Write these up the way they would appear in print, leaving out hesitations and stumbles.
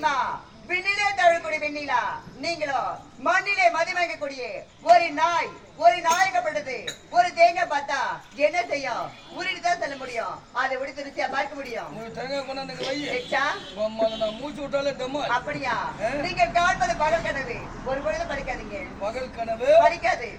தெரியுமா? விண்ணிலே தழுக்கூடிய வெண்ணிலா நீங்களோ மண்ணிலே மதிமயங்கக்கூடிய ஒரு நாய். ஒரு நாயகப்பட்டது ஒரு தேங்காய் பார்த்தா என்ன செய்யும்? உருடிதான் செல்ல முடியும். அதை விட திருச்சியா பார்க்க முடியும். மூச்சு விட்டாலே அப்படியா? நீங்க காண்பது பகல் கனவு. ஒரு பொழுது படிக்காதீங்க. பகல் கனவு படிக்காது.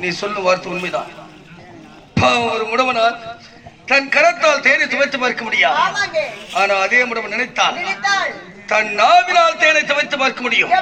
நீ சொல்லும் வார்த்தை உண்மைதான். ஒரு முடவனால் தன் கரத்தால் தேனை துவைத்து பார்க்க முடியாது. ஆனா அதே முடவன் நினைத்தால் தன் நாவினால் தேனை துவைத்து பார்க்க முடியும்.